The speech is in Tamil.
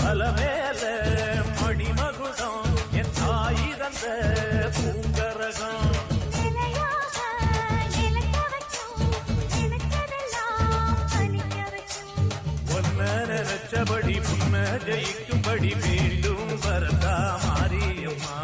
அலமேல மணிமகுடம் என் தாய் தந்த பூங்கரகம் நினைச்சபடி முன்ன ஜெயிக்கும்படி மீண்டும் வரதா மாரியம்மா